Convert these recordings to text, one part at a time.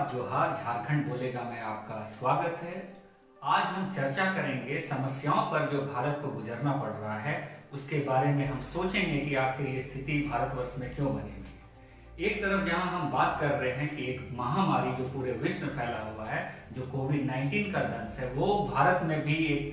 आदाब, जोहार, झारखंड बोलेगा में आपका स्वागत है। आज हम चर्चा करेंगे समस्याओं पर जो भारत को गुजरना पड़ रहा है, उसके बारे में हम सोचेंगे कि आखिर ये स्थिति भारतवर्ष में क्यों बनी हुई है। एक तरफ जहां हम बात कर रहे हैं कि एक महामारी जो पूरे विश्व में फैला हुआ है, जो कोविड-19 का दंश है, वो भारत में भी एक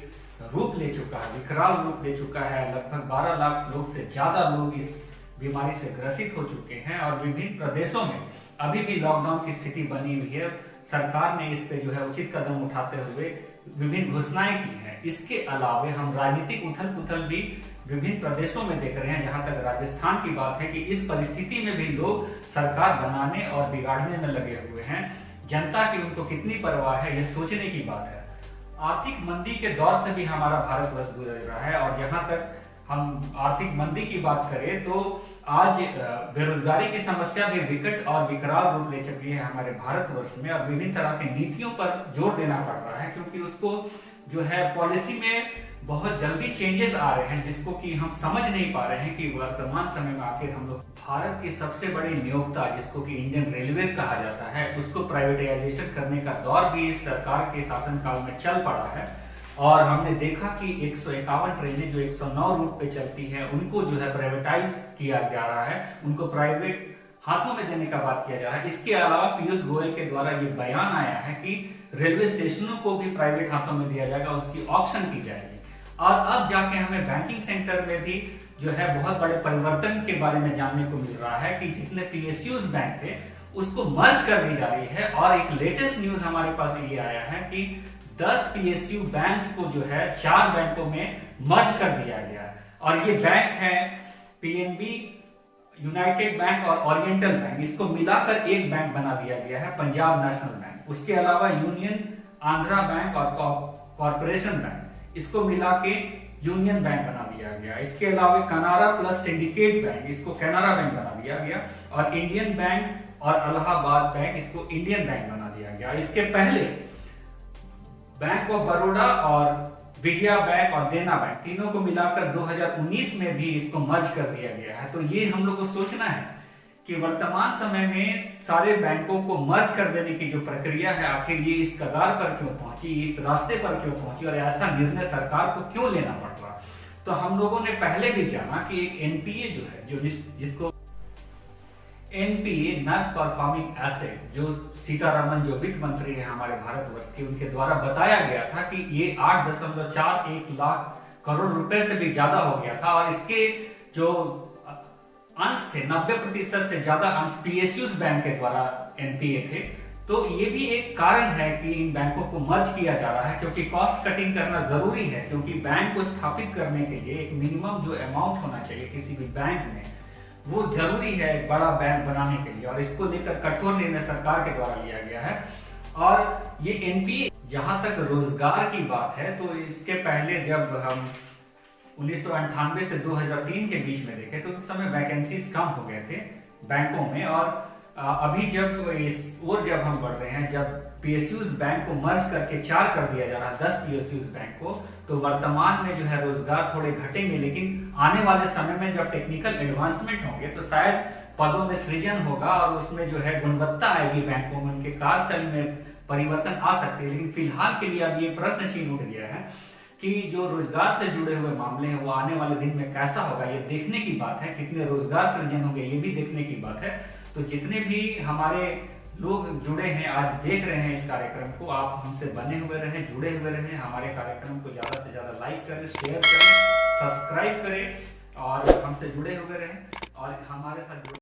रूप ले चुका है, विकराल रूप ले चुका है। लगभग 12 लाख लोग से ज्यादा लोग इस बीमारी से ग्रसित हो चुके हैं और विभिन्न प्रदेशों में अभी भी लॉकडाउन की स्थिति बनी हुई है। सरकार ने इस पे जो है उचित कदम उठाते हुए विभिन्न घोषणाएं की हैं। इसके अलावे हम राजनीतिक उथल पुथल भी विभिन्न प्रदेशों में देख रहे हैं। जहां तक राजस्थान की बात है कि इस परिस्थिति में भी लोग सरकार बनाने और बिगाड़ने में लगे हुए हैं। जनता की उनको कितनी परवाह है, ये सोचने की बात है। आर्थिक मंदी के दौर से भी हमारा भारतवर्ष गुजर रहा है और जहां तक हम आर्थिक मंदी की बात करें तो आज बेरोजगारी की समस्या भी विकट और विकराल रूप ले चुकी है हमारे भारतवर्ष में और विभिन्न तरह की नीतियों पर जोर देना पड़ रहा है, क्योंकि उसको जो है पॉलिसी में बहुत जल्दी चेंजेस आ रहे हैं, जिसको कि हम समझ नहीं पा रहे हैं कि वर्तमान समय में आखिर हम लोग भारत की सबसे बड़ी नियोक्ता, जिसको कि इंडियन रेलवेज कहा जाता है, उसको प्राइवेटाइजेशन करने का दौर भी इस सरकार के शासनकाल में चल पड़ा है। और हमने देखा कि 151 ट्रेनें जो 109 रूट पे चलती हैं, उनको जो है प्राइवेटाइज किया जा रहा है, उनको प्राइवेट हाथों में देने का बात किया जा रहा है। इसके अलावा पीयूष गोयल के द्वारा ये बयान आया है कि रेलवे स्टेशनों को भी प्राइवेट हाथों में दिया जाएगा, उसकी ऑक्शन की जाएगी। और अब जाके हमें बैंकिंग सेक्टर में भी जो है बहुत बड़े परिवर्तन के बारे में जानने को मिल रहा है कि जितने पीएसयूज बैंक थे उसको मर्ज कर दी जा रही है। और एक लेटेस्ट न्यूज हमारे पास ये आया है कि 10 पीएसयू बैंक्स को जो है 4 बैंकों में मर्ज कर दिया गया है। और ये बैंक है पीएनबी, यूनाइटेड बैंक और ओरिएंटल बैंक। इसको मिलाकर एक बैंक बना दिया गया है, पंजाब नेशनल बैंक। उसके अलावा यूनियन आंध्रा बैंक और कॉर्पोरेशन बैंक, इसको मिला के यूनियन बैंक बना दिया गया। इसके अलावा कनारा प्लस सिंडिकेट बैंक, इसको कैनरा बैंक बना दिया गया। और इंडियन बैंक और इलाहाबाद बैंक, इसको इंडियन बैंक बना दिया गया। इसके पहले बैंक ऑफ बड़ौदा और विजया बैंक और देना बैंक, तीनों को मिलाकर 2019 में भी इसको मर्ज कर दिया गया है। तो ये हम लोग को सोचना है कि वर्तमान समय में सारे बैंकों को मर्ज कर देने की जो प्रक्रिया है, आखिर ये इस कगार पर क्यों पहुंची, इस रास्ते पर क्यों पहुंची और ऐसा निर्णय सरकार को क्यों लेना पड़ रहा। तो हम लोगों ने पहले भी जाना कि एक एनपीए जो है, जो जिसको एनपीए नॉन परफॉर्मिंग एसेट, जो सीतारमन जो वित्त मंत्री है हमारे भारतवर्ष के, उनके द्वारा बताया गया था कि ये 8.41 लाख करोड़ रुपए से भी ज्यादा हो गया था। और इसके जो अंश थे, 90% से ज्यादा अंश पीएसयूज बैंक के द्वारा एनपीए थे। तो ये भी एक कारण है कि इन बैंकों को मर्ज किया जा रहा है, क्योंकि कॉस्ट कटिंग करना जरूरी है। क्योंकि बैंक को स्थापित करने के लिए एक मिनिमम जो अमाउंट होना चाहिए किसी भी बैंक में, वो जरूरी है एक बड़ा बैंक बनाने के लिए। और इसको लेकर कठोर निर्णय सरकार के द्वारा लिया गया है। और ये एनपीए, जहां तक रोजगार की बात है, तो इसके पहले जब हम 1998 से 2003 के बीच में देखे तो उस समय वैकेंसीज कम हो गए थे बैंकों में। और अभी जब इस और जब हम बढ़ रहे हैं, जब पीएसयूज बैंक को मर्ज करके 4 कर दिया जा रहा है, 10 पीएसयूज बैंक को, तो वर्तमान में जो है रोजगार थोड़े घटेंगे। लेकिन आने वाले समय में जब टेक्निकल एडवांसमेंट होंगे तो शायद पदों में सृजन होगा और उसमें जो है गुणवत्ता आएगी बैंकों में, उनके कार्यशैली में परिवर्तन आ सकते हैं। लेकिन फिलहाल के लिए अब ये प्रश्न चिन्ह उठ गया है कि जो रोजगार से जुड़े हुए मामले हैं वो आने वाले दिन में कैसा होगा, ये देखने की बात है। कितने रोजगार सृजन होंगे ये भी देखने की बात है। तो जितने भी हमारे लोग जुड़े हैं, आज देख रहे हैं इस कार्यक्रम को, आप हमसे बने हुए रहें, जुड़े हुए रहें। हमारे कार्यक्रम को ज्यादा से ज्यादा लाइक करें, शेयर करें, सब्सक्राइब करें और हमसे जुड़े हुए रहें और हमारे साथ